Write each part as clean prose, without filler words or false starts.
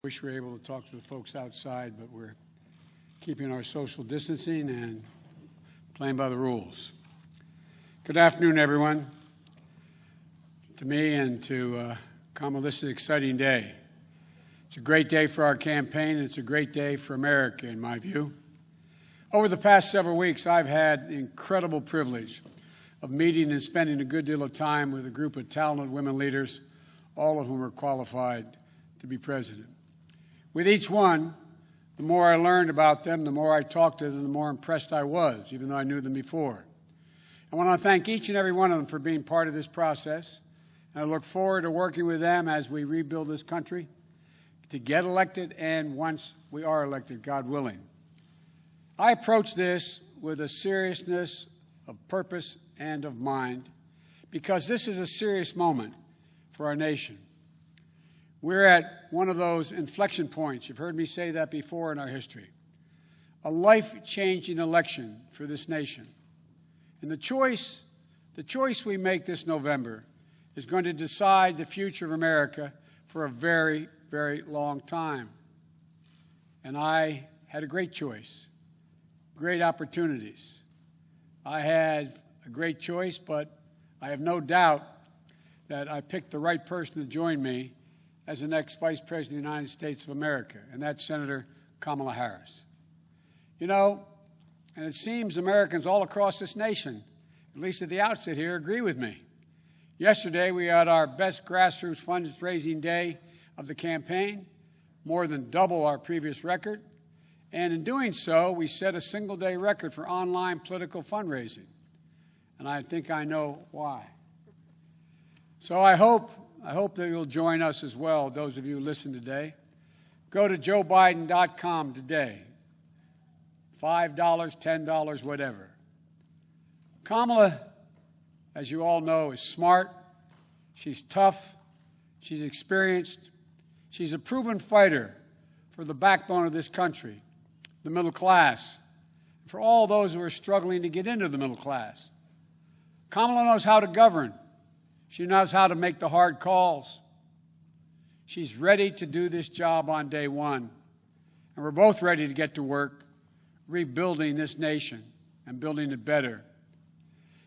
Wish we were able to talk to the folks outside, but we're keeping our social distancing and playing by the rules. Good afternoon, everyone. To me and to Kamala, this is an exciting day. It's a great day for our campaign, and it's a great day for America, in my view. Over the past several weeks, I've had the incredible privilege of meeting and spending a good deal of time with a group of talented women leaders, all of whom are qualified to be president. With each one, the more I learned about them, the more I talked to them, the more impressed I was, even though I knew them before. I want to thank each and every one of them for being part of this process, and I look forward to working with them as we rebuild this country to get elected and once we are elected, God willing. I approach this with a seriousness of purpose and of mind because this is a serious moment for our nation. We're at one of those inflection points. You've heard me say that before in our history. A life-changing election for this nation. And the choice we make this November is going to decide the future of America for a very, very long time. And I had a great choice, great opportunities. I had a great choice, but I have no doubt that I picked the right person to join me as the next Vice President of the United States of America, and that's Senator Kamala Harris. You know, and it seems Americans all across this nation, at least at the outset here, agree with me. Yesterday, we had our best grassroots fundraising day of the campaign, more than double our previous record, and in doing so, we set a single-day record for online political fundraising, and I think I know why. So I hope that you'll join us as well, those of you who listen today. Go to joebiden.com today. $5, $10, whatever. Kamala, as you all know, is smart. She's tough. She's experienced. She's a proven fighter for the backbone of this country, the middle class, for all those who are struggling to get into the middle class. Kamala knows how to govern. She knows how to make the hard calls. She's ready to do this job on day one. And we're both ready to get to work rebuilding this nation and building it better.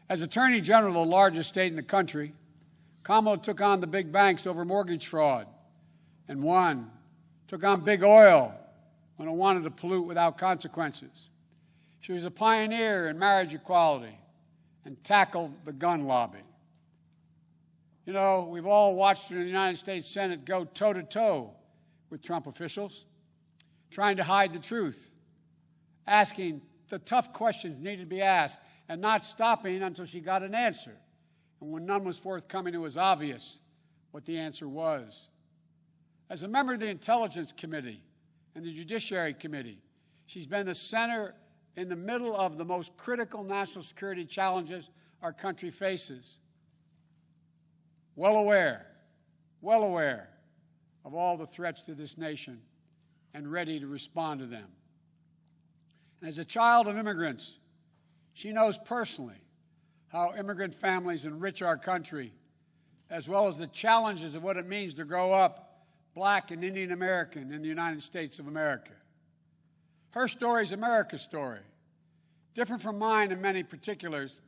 As Attorney General of the largest state in the country, Kamala took on the big banks over mortgage fraud and won. Took on big oil when it wanted to pollute without consequences. She was a pioneer in marriage equality and tackled the gun lobby. You know, we've all watched her in the United States Senate go toe-to-toe with Trump officials, trying to hide the truth, asking the tough questions needed to be asked, and not stopping until she got an answer. And when none was forthcoming, it was obvious what the answer was. As a member of the Intelligence Committee and the Judiciary Committee, she's been the center in the middle of the most critical national security challenges our country faces. Well aware of all the threats to this nation and ready to respond to them. And as a child of immigrants, she knows personally how immigrant families enrich our country, as well as the challenges of what it means to grow up Black and Indian American in the United States of America. Her story is America's story, different from mine in many particulars,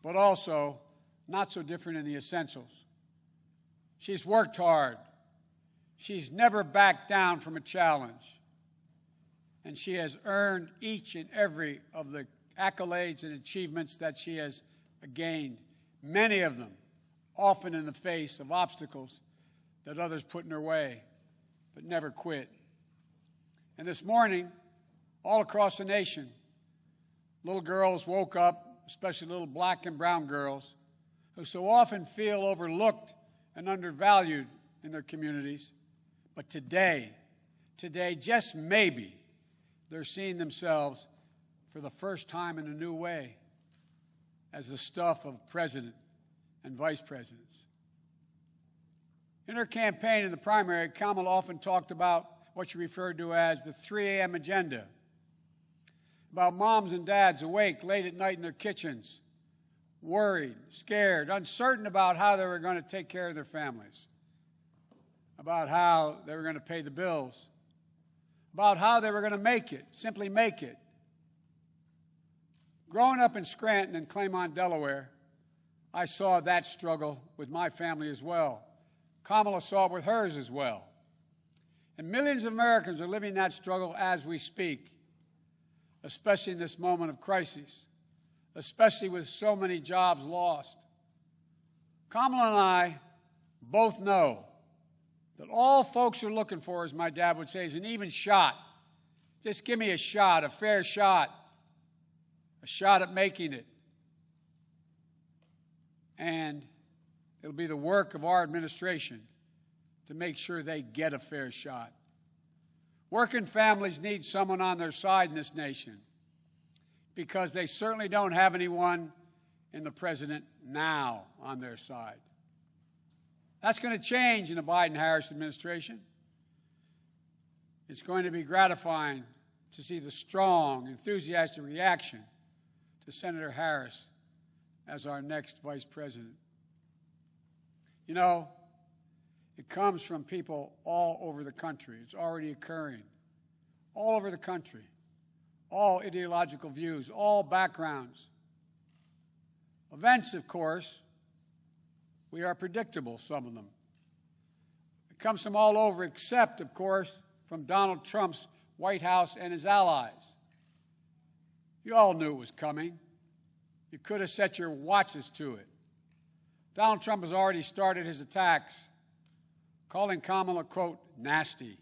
but also not so different in the essentials. She's worked hard. She's never backed down from a challenge. And she has earned each and every of the accolades and achievements that she has gained, many of them often in the face of obstacles that others put in her way, but never quit. And this morning, all across the nation, little girls woke up, especially little Black and brown girls, who so often feel overlooked and undervalued in their communities. But today, just maybe, they're seeing themselves for the first time in a new way as the stuff of president and vice presidents. In her campaign in the primary, Kamala often talked about what she referred to as the 3 a.m. agenda, about moms and dads awake late at night in their kitchens, worried, scared, uncertain about how they were going to take care of their families. about how they were going to pay the bills, about how they were going to make it, simply make it. Growing up in Scranton and Claymont, Delaware, I saw that struggle with my family as well. Kamala saw it with hers as well. And millions of Americans are living that struggle as we speak, especially in this moment of crisis, especially with so many jobs lost. Kamala and I both know that all folks are looking for, as my dad would say, is an even shot. Just give me a shot, a fair shot, a shot at making it. And it'll be the work of our administration to make sure they get a fair shot. Working families need someone on their side in this nation because they certainly don't have anyone in the president now on their side. That's going to change in the Biden-Harris administration. It's going to be gratifying to see the strong, enthusiastic reaction to Senator Harris as our next vice president. You know, it comes from people all over the country. It's already occurring. All over the country. All ideological views, all backgrounds. Events, of course, we are predictable, some of them. It comes from all over, except, of course, from Donald Trump's White House and his allies. You all knew it was coming. You could have set your watches to it. Donald Trump has already started his attacks, calling Kamala, quote, nasty,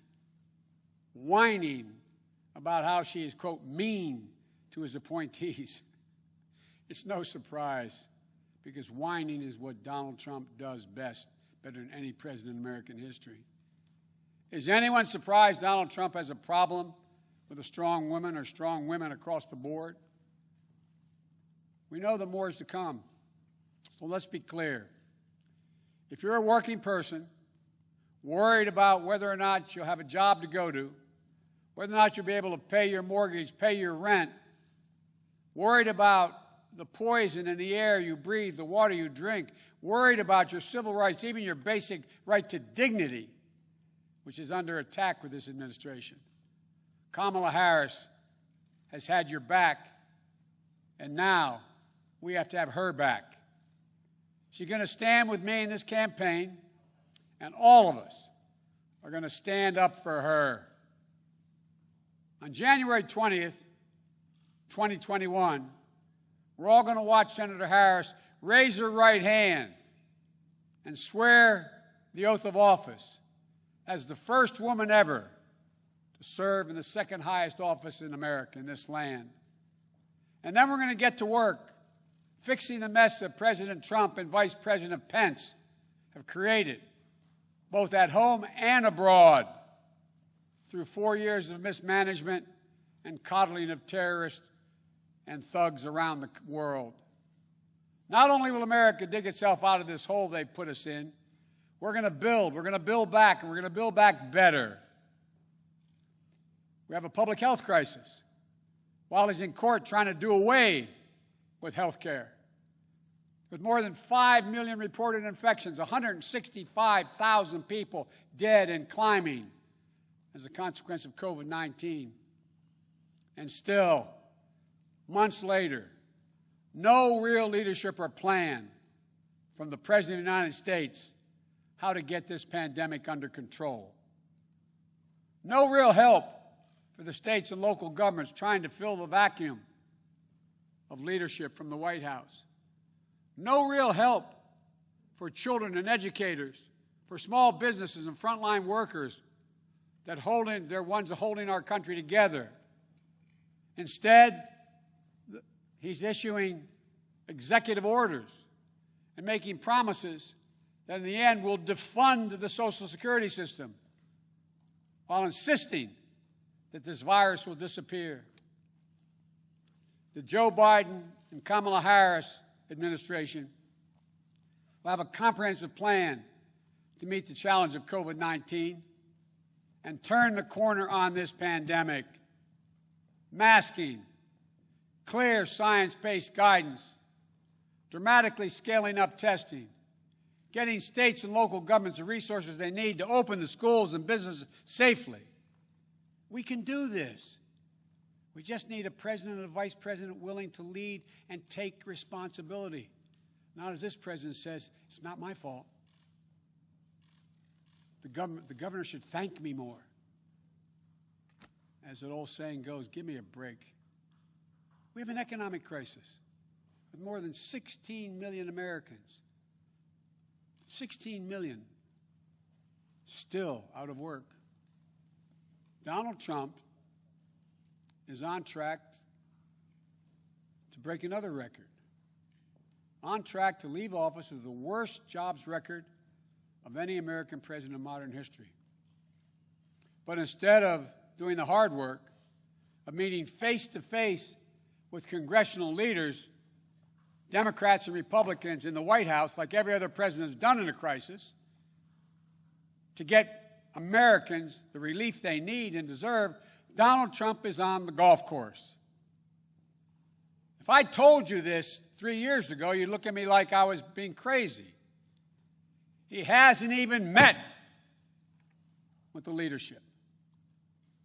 whining about how she is, quote, mean to his appointees. It's no surprise, because whining is what Donald Trump does best, better than any president in American history. Is anyone surprised Donald Trump has a problem with a strong woman or strong women across the board? We know that more is to come. So let's be clear. If you're a working person, worried about whether or not you'll have a job to go to, whether or not you'll be able to pay your mortgage, pay your rent, worried about the poison in the air you breathe, the water you drink, worried about your civil rights, even your basic right to dignity, which is under attack with this administration. Kamala Harris has had your back, and now we have to have her back. She's going to stand with me in this campaign, and all of us are going to stand up for her. On January 20th, 2021, we're all going to watch Senator Harris raise her right hand and swear the oath of office as the first woman ever to serve in the second highest office in America, in this land. And then we're going to get to work fixing the mess that President Trump and Vice President Pence have created, both at home and abroad, through 4 years of mismanagement and coddling of terrorists and thugs around the world. Not only will America dig itself out of this hole they put us in, we're going to build back, and we're going to build back better. We have a public health crisis. While he's in court trying to do away with health care. With more than 5 million reported infections, 165,000 people dead and climbing as a consequence of COVID-19. And still, months later, no real leadership or plan from the President of the United States how to get this pandemic under control. No real help for the states and local governments trying to fill the vacuum of leadership from the White House. No real help for children and educators, for small businesses and frontline workers they're ones holding our country together. Instead, he's issuing executive orders and making promises that in the end will defund the Social Security system while insisting that this virus will disappear. The Joe Biden and Kamala Harris administration will have a comprehensive plan to meet the challenge of COVID-19 and turn the corner on this pandemic. Masking, clear science-based guidance, dramatically scaling up testing, getting states and local governments the resources they need to open the schools and businesses safely. We can do this. We just need a president and a vice president willing to lead and take responsibility. Not as this president says, it's not my fault. The governor should thank me more. As that old saying goes, give me a break. We have an economic crisis with more than 16 million Americans. 16 million still out of work. Donald Trump is on track to break another record. On track to leave office with the worst jobs record of any American president in modern history. But instead of doing the hard work of meeting face-to-face with congressional leaders, Democrats and Republicans in the White House, like every other president has done in a crisis, to get Americans the relief they need and deserve, Donald Trump is on the golf course. If I told you this 3 years ago, you'd look at me like I was being crazy. He hasn't even met with the leadership.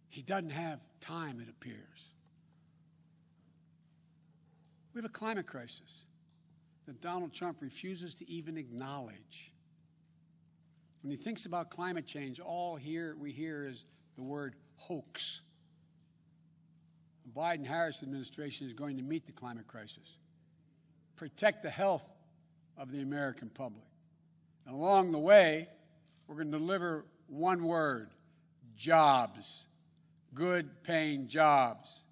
He doesn't have time, it appears. We have a climate crisis that Donald Trump refuses to even acknowledge. When he thinks about climate change, all we hear is the word hoax. The Biden-Harris administration is going to meet the climate crisis, protect the health of the American public. And along the way, we're going to deliver one word: jobs, good-paying jobs.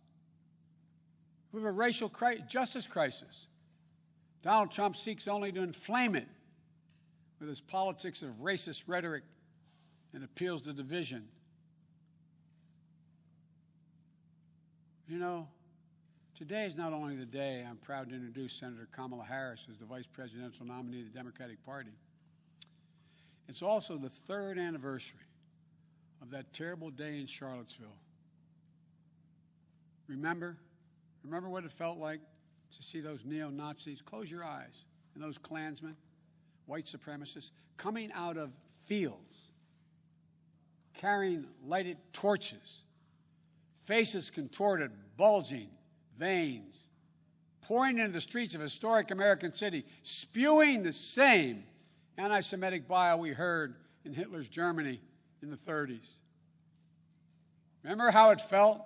We have a racial justice crisis. Donald Trump seeks only to inflame it with his politics of racist rhetoric and appeals to division. You know, today is not only the day I'm proud to introduce Senator Kamala Harris as the vice presidential nominee of the Democratic Party. It's also the 3rd anniversary of that terrible day in Charlottesville. Remember what it felt like to see those neo-Nazis? Close your eyes. And those Klansmen, white supremacists, coming out of fields, carrying lighted torches, faces contorted, bulging veins, pouring into the streets of a historic American city, spewing the same anti-Semitic bile we heard in Hitler's Germany in the 30s. Remember how it felt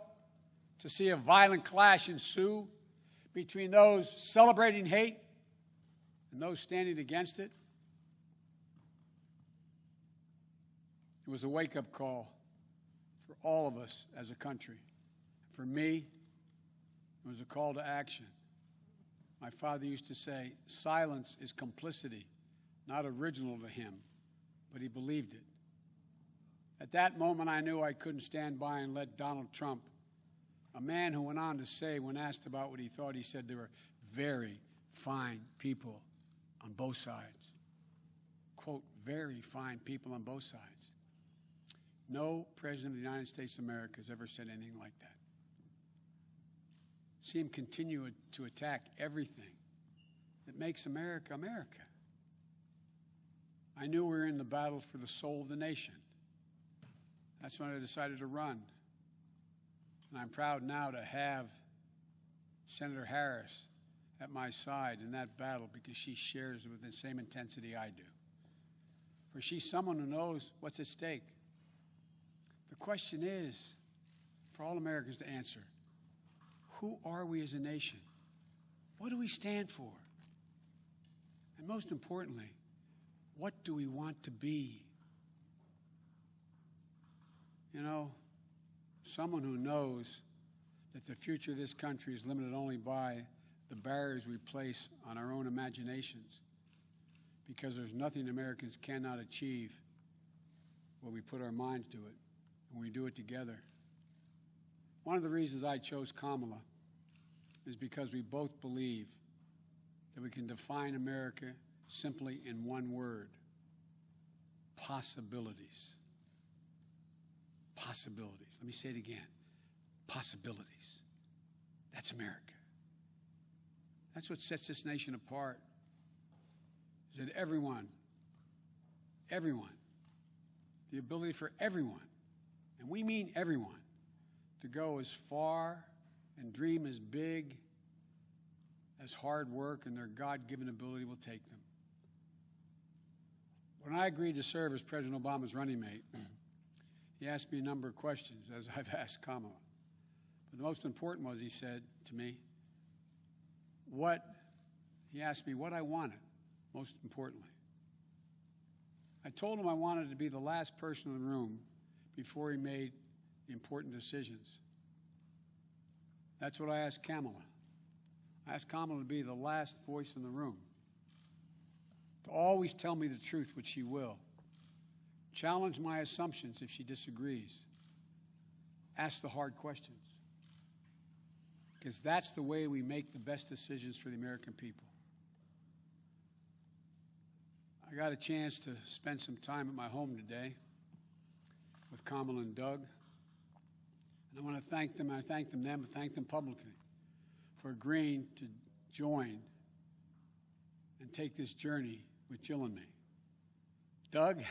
to see a violent clash ensue between those celebrating hate and those standing against it? It was a wake-up call for all of us as a country. For me, it was a call to action. My father used to say, silence is complicity, not original to him, but he believed it. At that moment, I knew I couldn't stand by and let Donald Trump, a man who went on to say, when asked about what he thought, he said there were very fine people on both sides. Quote, very fine people on both sides. No president of the United States of America has ever said anything like that. See him continue to attack everything that makes America, America. I knew we were in the battle for the soul of the nation. That's when I decided to run. And I'm proud now to have Senator Harris at my side in that battle because she shares it with the same intensity I do. For she's someone who knows what's at stake. The question is, for all Americans to answer, who are we as a nation? What do we stand for? And most importantly, what do we want to be? You know, someone who knows that the future of this country is limited only by the barriers we place on our own imaginations, because there's nothing Americans cannot achieve when we put our minds to it, when we do it together. One of the reasons I chose Kamala is because we both believe that we can define America simply in one word: possibilities. Possibilities. Let me say it again. Possibilities. That's America. That's what sets this nation apart, is that everyone everyone, the ability for everyone, and we mean everyone, to go as far and dream as big as hard work and their God-given ability will take them. When I agreed to serve as President Obama's running mate, he asked me a number of questions, as I've asked Kamala. But the most important was, he said to me, he asked me what I wanted, most importantly. I told him I wanted to be the last person in the room before he made the important decisions. That's what I asked Kamala. I asked Kamala to be the last voice in the room, to always tell me the truth, which she will, challenge my assumptions if she disagrees, ask the hard questions, because that's the way we make the best decisions for the American people. I got a chance to spend some time at my home today with Kamala and Doug, and I want to thank them. I thank them publicly for agreeing to join and take this journey with Jill and me. Doug,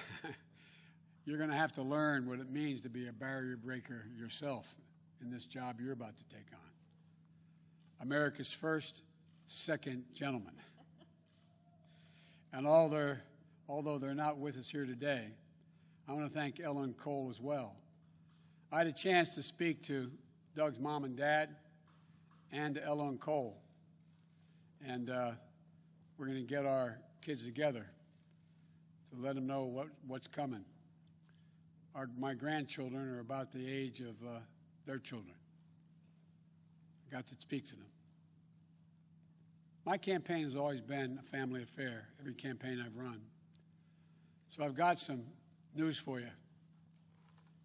you're going to have to learn what it means to be a barrier breaker yourself in this job you're about to take on. America's first, second gentleman. And although they're not with us here today, I want to thank Ella and Cole as well. I had a chance to speak to Doug's mom and dad and to Ella and Cole. And we're going to get our kids together to let them know what's coming. My grandchildren are about the age of their children. I got to speak to them. My campaign has always been a family affair, every campaign I've run. So I've got some news for you.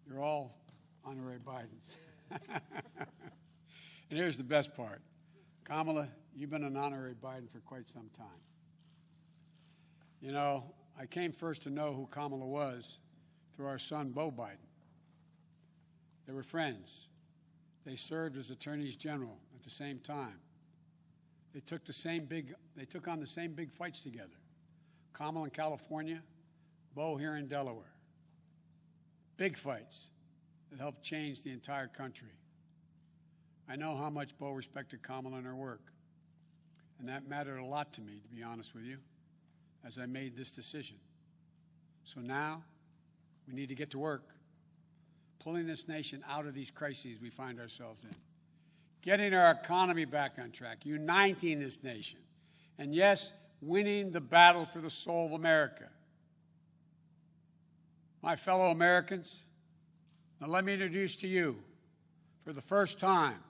You're all honorary Bidens. And here's the best part. Kamala, you've been an honorary Biden for quite some time. You know, I came first to know who Kamala was through our son, Beau Biden. They were friends. They served as attorneys general at the same time. They took on the same big fights together. Kamala in California, Beau here in Delaware. Big fights that helped change the entire country. I know how much Beau respected Kamala and her work, and that mattered a lot to me, to be honest with you, as I made this decision. So now we need to get to work, pulling this nation out of these crises we find ourselves in, getting our economy back on track, uniting this nation, and yes, winning the battle for the soul of America. My fellow Americans, now let me introduce to you, for the first time,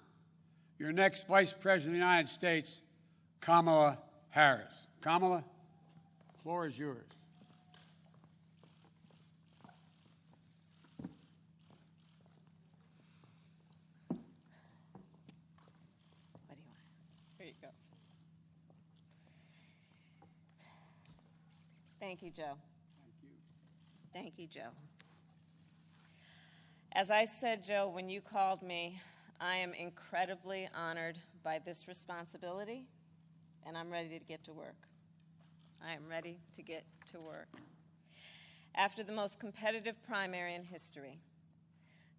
your next Vice President of the United States, Kamala Harris. Kamala, the floor is yours. What do you want? Here you go. Thank you, Joe. Thank you. Thank you, Joe. As I said, Joe, when you called me, I am incredibly honored by this responsibility, and I'm ready to get to work. I am ready to get to work. After the most competitive primary in history,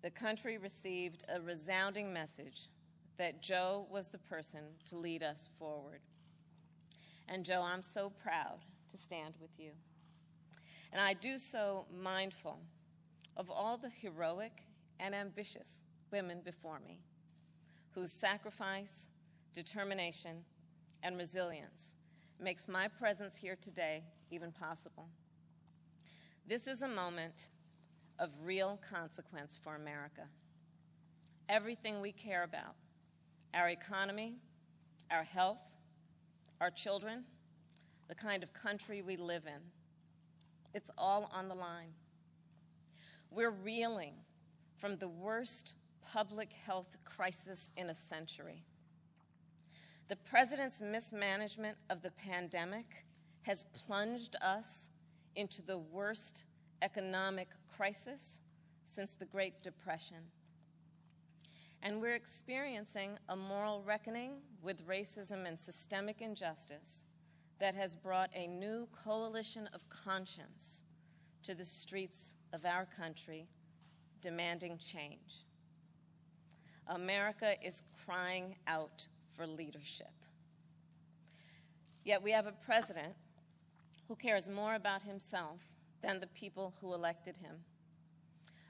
the country received a resounding message that Joe was the person to lead us forward. And Joe, I'm so proud to stand with you. And I do so mindful of all the heroic and ambitious women before me, whose sacrifice, determination, and resilience makes my presence here today even possible. This is a moment of real consequence for America. Everything we care about, our economy, our health, our children, the kind of country we live in, it's all on the line. We're reeling from the worst public health crisis in a century. The president's mismanagement of the pandemic has plunged us into the worst economic crisis since the Great Depression. And we're experiencing a moral reckoning with racism and systemic injustice that has brought a new coalition of conscience to the streets of our country demanding change. America is crying out for leadership. Yet we have a president who cares more about himself than the people who elected him.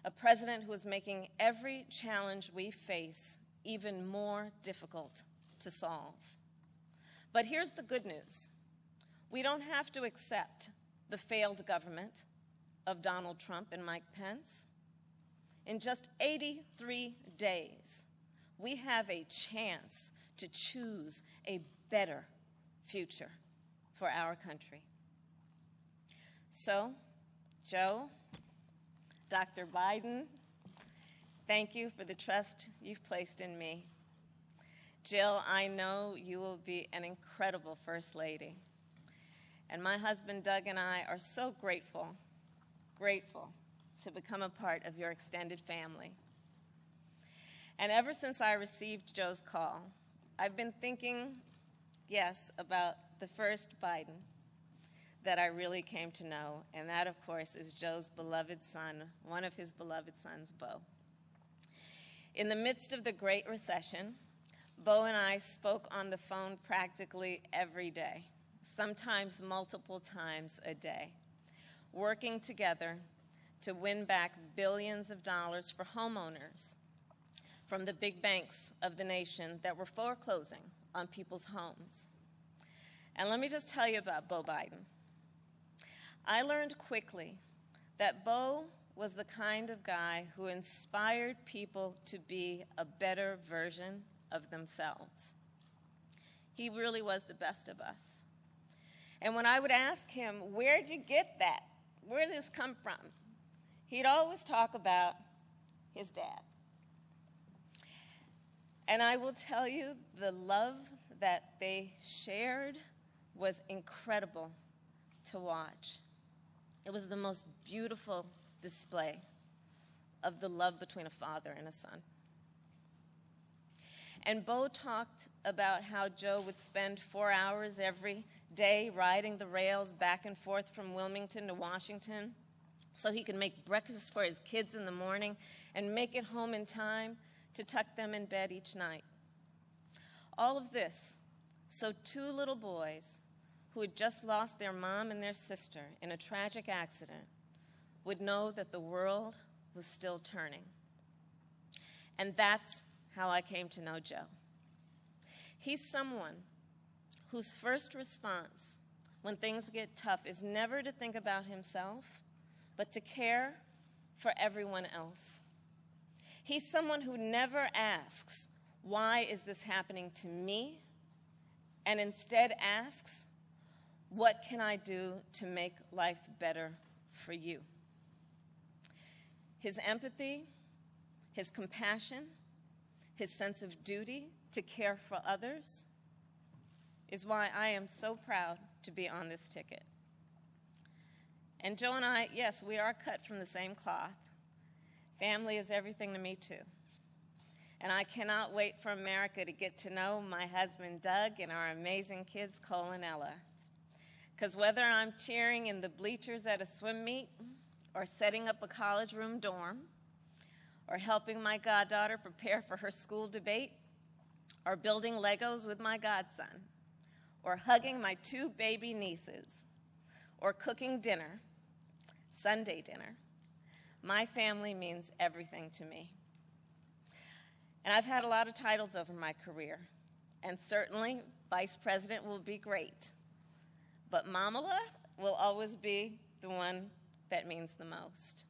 A president who is making every challenge we face even more difficult to solve. But here's the good news. We don't have to accept the failed government of Donald Trump and Mike Pence. In just 83 days, we have a chance to choose a better future for our country. So, Joe, Dr. Biden, thank you for the trust you've placed in me. Jill, I know you will be an incredible First Lady. And my husband Doug and I are so grateful to become a part of your extended family. And ever since I received Joe's call, I've been thinking, yes, about the first Biden that I really came to know, and that, of course, is Joe's beloved son, one of his beloved sons, Bo. In the midst of the Great Recession, Bo and I spoke on the phone practically every day, sometimes multiple times a day, working together to win back billions of dollars for homeowners from the big banks of the nation that were foreclosing on people's homes. And let me just tell you about Bo Biden. I learned quickly that Bo was the kind of guy who inspired people to be a better version of themselves. He really was the best of us. And when I would ask him, where'd you get that? Where did this come from? He'd always talk about his dad. And I will tell you, the love that they shared was incredible to watch. It was the most beautiful display of the love between a father and a son. And Bo talked about how Joe would spend 4 hours every day riding the rails back and forth from Wilmington to Washington so he could make breakfast for his kids in the morning and make it home in time to tuck them in bed each night. All of this so 2 little boys who had just lost their mom and their sister in a tragic accident would know that the world was still turning. And that's how I came to know Joe. He's someone whose first response when things get tough is never to think about himself, but to care for everyone else. He's someone who never asks, why is this happening to me? And instead asks, what can I do to make life better for you? His empathy, his compassion, his sense of duty to care for others is why I am so proud to be on this ticket. And Joe and I, yes, we are cut from the same cloth. Family is everything to me, too. And I cannot wait for America to get to know my husband, Doug, and our amazing kids, Cole and Ella. Because whether I'm cheering in the bleachers at a swim meet, or setting up a college room dorm, or helping my goddaughter prepare for her school debate, or building Legos with my godson, or hugging my 2 baby nieces, or cooking dinner, Sunday dinner, my family means everything to me. And I've had a lot of titles over my career, and certainly vice president will be great. But Kamala will always be the one that means the most.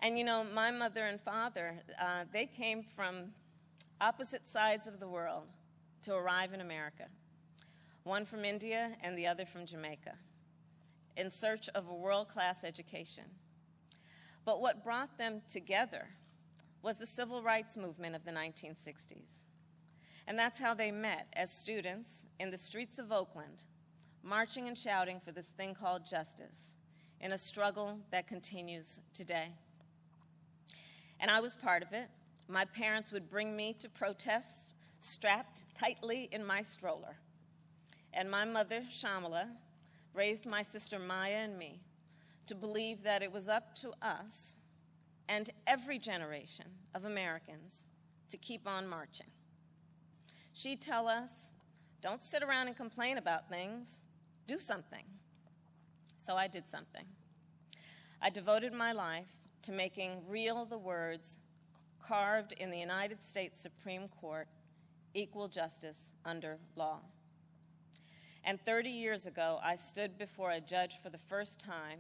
And you know, my mother and father, they came from opposite sides of the world to arrive in America. One from India and the other from Jamaica, in search of a world-class education. But what brought them together was the civil rights movement of the 1960s. And that's how they met, as students in the streets of Oakland, marching and shouting for this thing called justice, in a struggle that continues today. And I was part of it. My parents would bring me to protests strapped tightly in my stroller. And my mother, Kamala, raised my sister Maya and me to believe that it was up to us and every generation of Americans to keep on marching. She'd tell us, don't sit around and complain about things, do something. So I did something. I devoted my life to making real the words carved in the United States Supreme Court, equal justice under law. And 30 years ago, I stood before a judge for the first time,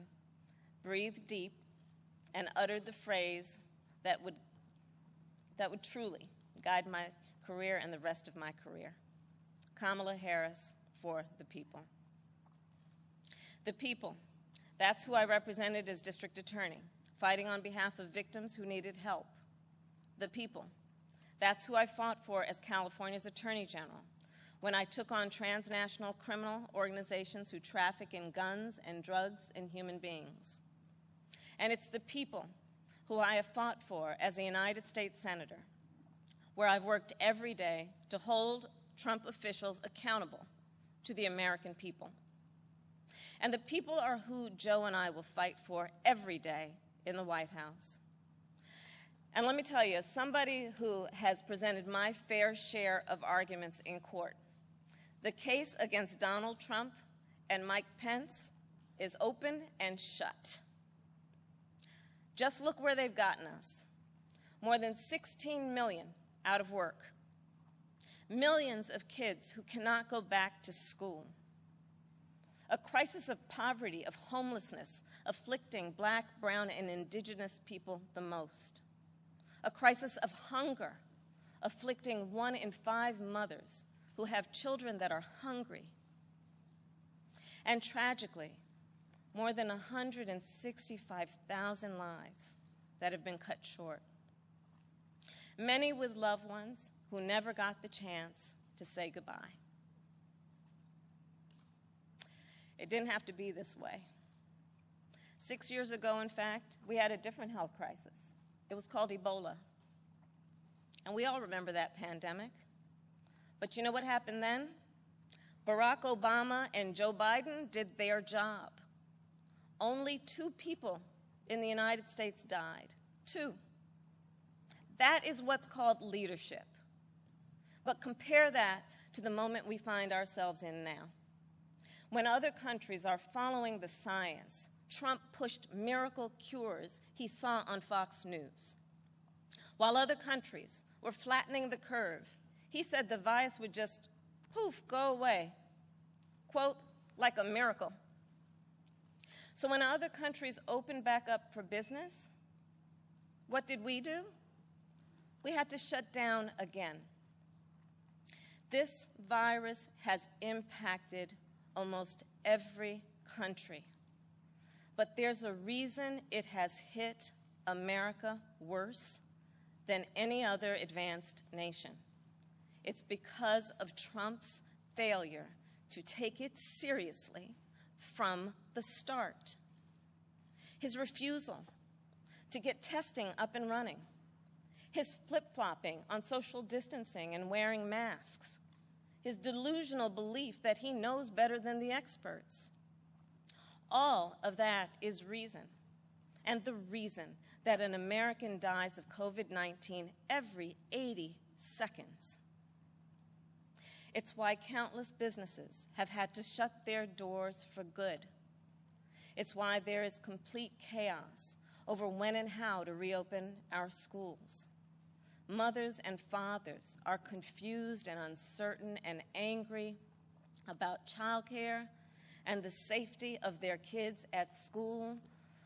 breathed deep, and uttered the phrase that would truly guide my career and the rest of my career. Kamala Harris for the people. The people, that's who I represented as district attorney, fighting on behalf of victims who needed help. The people, that's who I fought for as California's attorney general, when I took on transnational criminal organizations who traffic in guns and drugs and human beings. And it's the people who I have fought for as a United States Senator, where I've worked every day to hold Trump officials accountable to the American people. And the people are who Joe and I will fight for every day in the White House. And let me tell you, as somebody who has presented my fair share of arguments in court, the case against Donald Trump and Mike Pence is open and shut. Just look where they've gotten us. More than 16 million out of work. Millions of kids who cannot go back to school. A crisis of poverty, of homelessness, afflicting Black, brown, and indigenous people the most. A crisis of hunger, afflicting 1 in 5 mothers who have children that are hungry. And tragically, more than 165,000 lives that have been cut short. Many with loved ones who never got the chance to say goodbye. It didn't have to be this way. 6 years ago, in fact, we had a different health crisis. It was called Ebola. And we all remember that pandemic. But you know what happened then? Barack Obama and Joe Biden did their job. Only 2 people in the United States died. 2. That is what's called leadership. But compare that to the moment we find ourselves in now. When other countries are following the science, Trump pushed miracle cures he saw on Fox News. While other countries were flattening the curve, he said the virus would just, poof, go away. Quote, like a miracle. So when other countries opened back up for business, what did we do? We had to shut down again. This virus has impacted almost every country. But there's a reason it has hit America worse than any other advanced nation. It's because of Trump's failure to take it seriously from the start. His refusal to get testing up and running. His flip-flopping on social distancing and wearing masks. His delusional belief that he knows better than the experts. All of that is reason, and the reason that an American dies of COVID-19 every 80 seconds. It's why countless businesses have had to shut their doors for good. It's why there is complete chaos over when and how to reopen our schools. Mothers and fathers are confused and uncertain and angry about childcare and the safety of their kids at school,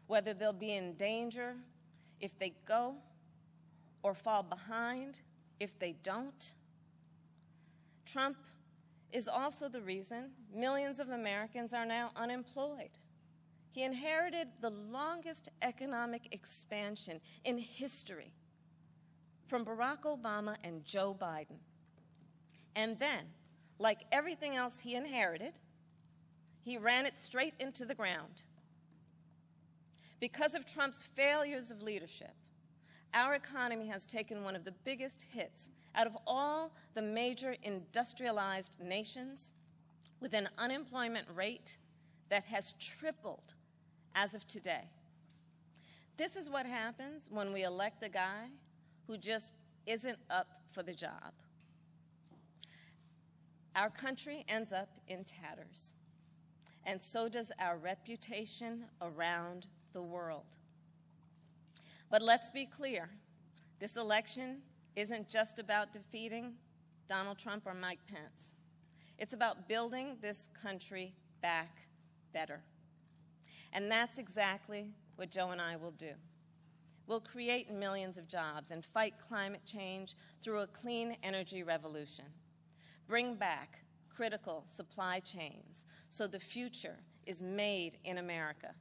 whether they'll be in danger if they go or fall behind if they don't. Trump is also the reason millions of Americans are now unemployed. He inherited the longest economic expansion in history from Barack Obama and Joe Biden. And then, like everything else he inherited, he ran it straight into the ground. Because of Trump's failures of leadership, our economy has taken one of the biggest hits out of all the major industrialized nations, with an unemployment rate that has tripled as of today. This is what happens when we elect a guy who just isn't up for the job. Our country ends up in tatters, and so does our reputation around the world. But let's be clear, this election isn't just about defeating Donald Trump or Mike Pence. It's about building this country back better. And that's exactly what Joe and I will do. We'll create millions of jobs and fight climate change through a clean energy revolution. Bring back critical supply chains so the future is made in America.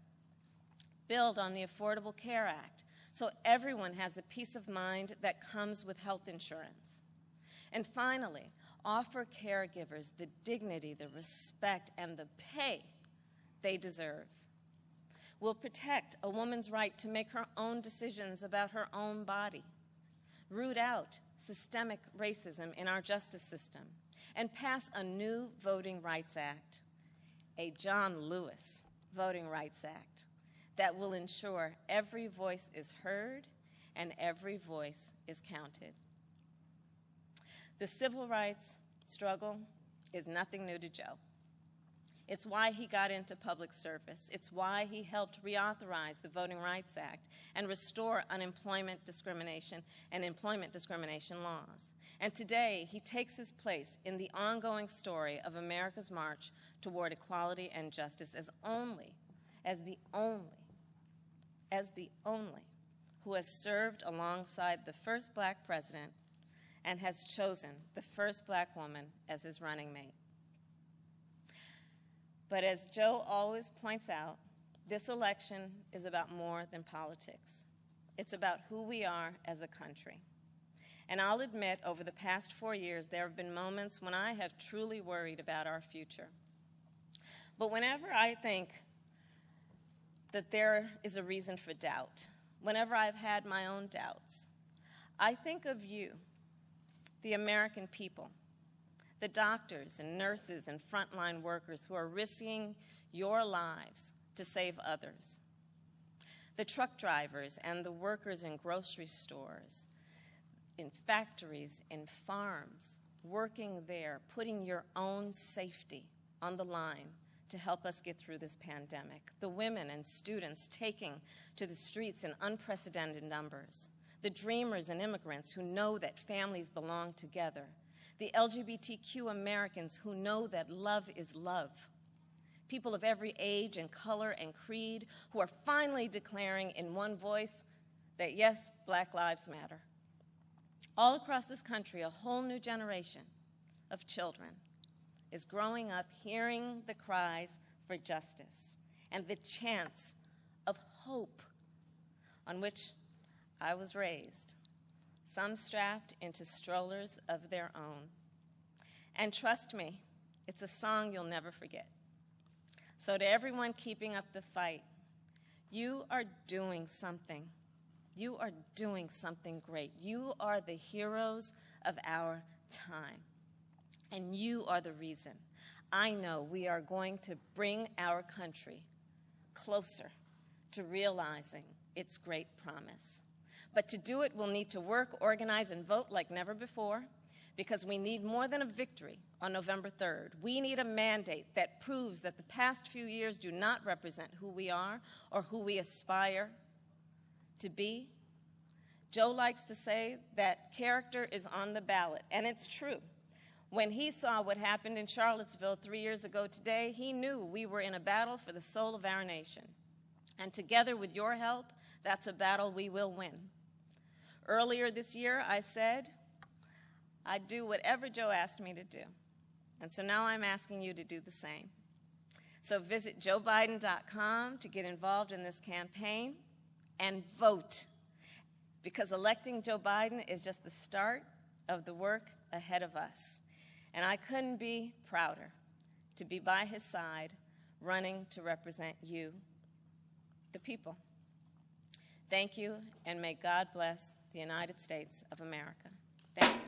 Build on the Affordable Care Act so everyone has the peace of mind that comes with health insurance. And finally, offer caregivers the dignity, the respect, and the pay they deserve. We'll protect a woman's right to make her own decisions about her own body, root out systemic racism in our justice system, and pass a new Voting Rights Act, a John Lewis Voting Rights Act, that will ensure every voice is heard and every voice is counted. The civil rights struggle is nothing new to Joe. It's why he got into public service. It's why he helped reauthorize the Voting Rights Act and restore unemployment discrimination and employment discrimination laws. And today, he takes his place in the ongoing story of America's march toward equality and justice as the only who has served alongside the first black president and has chosen the first black woman as his running mate. But as Joe always points out, this election is about more than politics. It's about who we are as a country. And I'll admit, over the past 4 years, there have been moments when I have truly worried about our future. But whenever I think that there is a reason for doubt, whenever I've had my own doubts, I think of you, the American people, the doctors and nurses and frontline workers who are risking your lives to save others, the truck drivers and the workers in grocery stores, in factories, in farms, working there, putting your own safety on the line to help us get through this pandemic, the women and students taking to the streets in unprecedented numbers, the dreamers and immigrants who know that families belong together, the LGBTQ Americans who know that love is love, people of every age and color and creed who are finally declaring in one voice that yes, Black Lives Matter. All across this country, a whole new generation of children is growing up hearing the cries for justice and the chants of hope on which I was raised, some strapped into strollers of their own. And trust me, it's a song you'll never forget. So to everyone keeping up the fight, you are doing something. You are doing something great. You are the heroes of our time. And you are the reason I know we are going to bring our country closer to realizing its great promise. But to do it, we'll need to work, organize, and vote like never before, because we need more than a victory on November 3rd. We need a mandate that proves that the past few years do not represent who we are or who we aspire to be. Joe likes to say that character is on the ballot, and it's true. When he saw what happened in Charlottesville 3 years ago today, he knew we were in a battle for the soul of our nation. And together with your help, that's a battle we will win. Earlier this year, I said I'd do whatever Joe asked me to do. And so now I'm asking you to do the same. So visit joebiden.com to get involved in this campaign and vote, because electing Joe Biden is just the start of the work ahead of us. And I couldn't be prouder to be by his side, running to represent you, the people. Thank you, and may God bless the United States of America. Thank you.